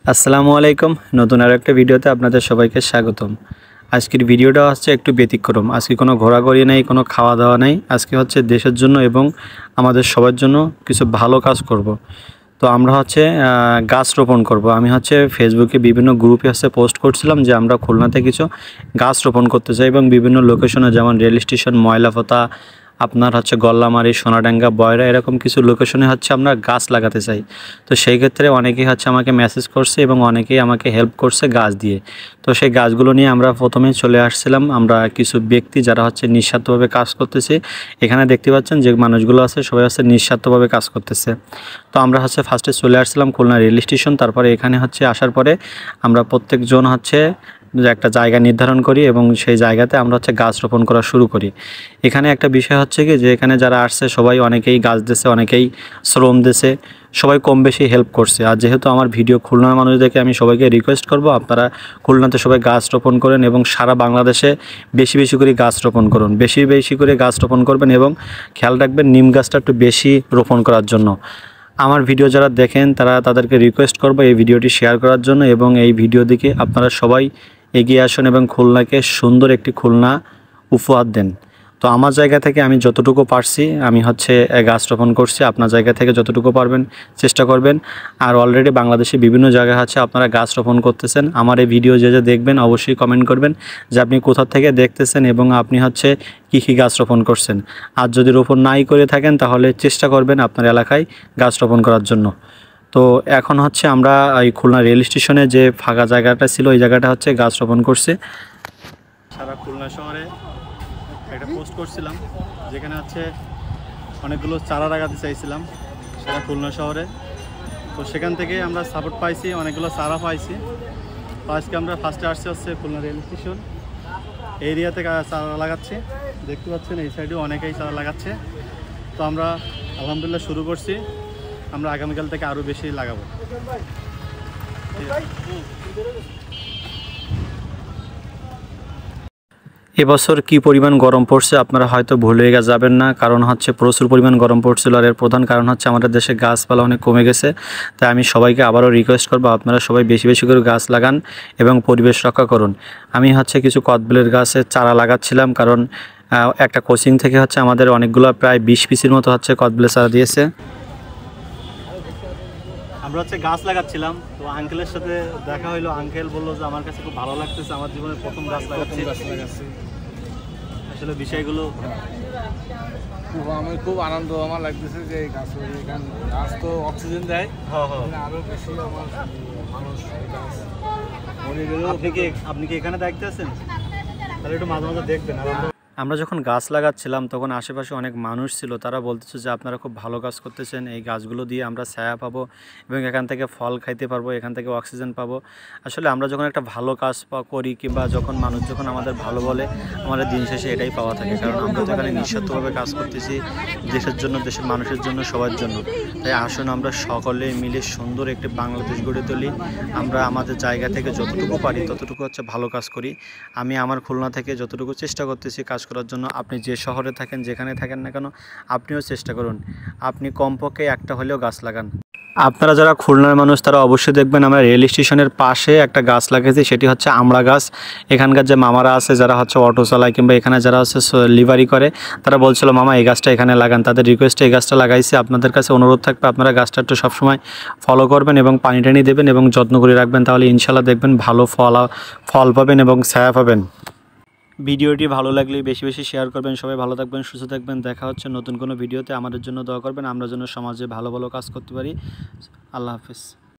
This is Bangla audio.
আসসালামু আলাইকুম। নতুন আর একটা ভিডিওতে আপনাদের সবাইকে স্বাগতম। আজকের ভিডিওটা হচ্ছে একটু ব্যতিক্রম। আজকে কোনো ঘোরাঘুরি নেই, কোনো খাওয়া দাওয়া নেই। আজকে হচ্ছে দেশের জন্য এবং আমাদের সবার জন্য কিছু ভালো কাজ করব। তো আমরা হচ্ছে গাছ রোপণ করব। আমি হচ্ছে ফেসবুকে বিভিন্ন গ্রুপে পোস্ট করছিলাম যে আমরা খুলনাতে কিছু গাছ রোপণ করতে চাই এবং বিভিন্ন লোকেশনে যেমন রেল স্টেশন, ময়লাপোতা, আপনার হচ্ছে গল্লামারি, সোনাডাঙ্গা, বয়রা, এরকম কিছু লোকেশনে আমরা গাছ লাগাতে চাই। তো সেই ক্ষেত্রে অনেকেই আমাকে মেসেজ করছে এবং অনেকেই আমাকে হেল্প করছে গাছ দিয়ে। তো সেই গাছগুলো নিয়ে আমরা প্রথমে চলে আসছিলাম। আমরা কিছু ব্যক্তি যারা নিঃস্বার্থভাবে কাজ করতেছে, এখানে দেখতে পাচ্ছেন যে মানুষগুলো আছে সবাই নিঃস্বার্থভাবে কাজ করতেছে। তো আমরা ফার্স্টে চলে আসছিলাম খুলনা রেল স্টেশন। তারপরে এখানে আসার পরে আমরা প্রত্যেকজন একটা জায়গা নির্ধারণ করি এবং সেই জায়গাতে আমরা গাছ রোপণ করা শুরু করি। এখানে একটা বিষয় কি যে এখানে যারা আসছে সবাই অনেকেই গাছ দিয়েছে, অনেকেই শ্রম দিয়েছে, সবাই কম বেশি হেল্প করছে। আর যেহেতু আমার ভিডিও খুলনার মানুষদেরকে আমি সবাইকে রিকোয়েস্ট করব আপনারা খুলনাতে সবাই গাছ রোপণ করেন এবং সারা বাংলাদেশে বেশি বেশি করে গাছ রোপণ করুন, বেশি বেশি করে গাছ রোপণ করবেন এবং খেয়াল রাখবেন নিম গাছটা একটু বেশি রোপণ করার জন্য। আমার ভিডিও যারা দেখেন তাদেরকে রিকোয়েস্ট করব এই ভিডিওটি শেয়ার করার জন্য এবং এই ভিডিও দিকে আপনারা সবাই এগিয়ে আসুন এবং খুলনাকে সুন্দর একটি খুলনা উপহার দেন। তো আমার জায়গা থেকে আমি যতটুকু পারছি আমি গাছ রোপণ করছি। আপনার জায়গা থেকে যতটুকু পারবেন চেষ্টা করবেন। আর অলরেডি বাংলাদেশে বিভিন্ন জায়গায় আপনারা গাছ রোপণ করতেছেন। আমার এই ভিডিও যে দেখবেন অবশ্যই কমেন্ট করবেন যে আপনি কোথা থেকে দেখতেছেন এবং আপনি কী গাছ রোপণ করছেন। আর যদি রোপণ নাই করে থাকেন তাহলে চেষ্টা করবেন আপনার এলাকায় গাছ রোপণ করার জন্য। তো এখন আমরা এই খুলনা রেল স্টেশনে যে ফাঁকা জায়গাটা ছিল ওই জায়গাটা গাছ রোপণ করছে। সারা খুলনা শহরে একটা পোস্ট করছিলাম যেখানে অনেকগুলো চারা লাগাতে চাইছিলাম সারা খুলনা শহরে। তো সেখান থেকে আমরা সাপোর্ট পাইছি, অনেকগুলো চারা পাইছি। তো আজকে আমরা ফার্স্টে আসছি খুলনা রেল স্টেশন এরিয়াতে চারা লাগাচ্ছি। দেখতে পাচ্ছেন এই সাইডেও অনেকেই চারা লাগাচ্ছে। তো আমরা আলহামদুলিল্লাহ শুরু করছি, আমরা আগামীকাল থেকে আরও বেশি লাগাবো। এবছর কি পরিমাণ গরম পড়ছে আপনারা হয়তো ভুলে যাবেন না, কারণ প্রচুর পরিমাণ গরম পড়ছিল। আর এর প্রধান কারণ আমাদের দেশে গাছপালা অনেক কমে গেছে। তাই আমি সবাইকে আবারও রিকোয়েস্ট করবো আপনারা সবাই বেশি বেশি করে গাছ লাগান এবং পরিবেশ রক্ষা করুন। আমি কিছু কদবেলের গাছের চারা লাগাচ্ছিলাম, কারণ একটা কোচিং থেকে আমাদের অনেকগুলো প্রায় 20 পিসের মতো কদবেলের চারা দিয়েছে। আমরা গাছ লাগাচ্ছিলাম, তো আঙ্কেলের সাথে দেখা হইলো। আঙ্কেল বললো যে আমার কাছে খুব ভালো লাগতেছে, আমার জীবনের প্রথম গাছ লাগাচ্ছি। আসলে বিষয়গুলো আমি খুব আনন্দ আমার লাগতেছে যে গাছ তো অক্সিজেন দেয়, আরো বেশি আমার মানুষ আপনি কি এখানে দেখতে আছেন? তাহলে একটু মাঝে মাঝে দেখবেন। আমরা যখন গাছ লাগাচ্ছিলাম তখন আশেপাশে অনেক মানুষ ছিল, তারা বলতেছে যে আপনারা খুব ভালো কাজ করতেছেন, এই গাছগুলো দিয়ে আমরা ছায়া পাবো এবং এখান থেকে ফল খাইতে পারবো, এখান থেকে অক্সিজেন পাবো। আসলে আমরা যখন একটা ভালো কাজ করি কিংবা যখন মানুষ আমাদের ভালো বলে, আমাদের দিন শেষে এটাই পাওয়া থাকে। কারণ আমরা তো এখানে নিঃস্বার্থভাবে কাজ করতেছি দেশের জন্য, দেশের মানুষের জন্য, সবার জন্য। তাই আসুন আমরা সকলে মিলে সুন্দর একটি বাংলাদেশ গড়ে তুলি। আমরা আমাদের জায়গা থেকে যতটুকু পারি ততটুকু ভালো কাজ করি। আমি আমার খুলনা থেকে যতটুকু চেষ্টা করতেছি কাজ করার জন্য। আপনি যে শহরে থাকেন, যেখানে থাকেন না কেন, আপনিও চেষ্টা করুন, আপনি কমপক্ষে একটা হলেও গাছ লাগান। আপনারা যারা খুলনার মানুষ তারা অবশ্যই দেখবেন আমরা রেল স্টেশনের পাশে একটা গাছ লাগিয়েছি, সেটি আমড়া গাছ। এখানকার যে মামারা আছে যারা অটো চালায় কিংবা এখানে যারা লিভারি করে, তারা বলছিল মামা এই গাছটা এখানে লাগান। তাদের রিকোয়েস্টে এই গাছটা লাগাইছি। আপনাদের কাছে অনুরোধ থাকবে আপনারা গাছটা একটু সবসময় ফলো করবেন এবং পানি টানি দেবেন এবং যত্ন করে রাখবেন, তাহলে ইনশাল্লাহ দেখবেন ভালো ফল পাবেন এবং ছায়া পাবেন। ভিডিওটি ভালো লাগলে বেশি বেশি শেয়ার করবেন। সবাই ভালো থাকবেন, সুস্থ থাকবেন। দেখা হচ্ছে নতুন কোনো ভিডিওতে। আমাদের জন্য দোয়া করবেন, আমরা যেন সমাজে ভালো ভালো কাজ করতে পারি। আল্লাহ হাফেজ।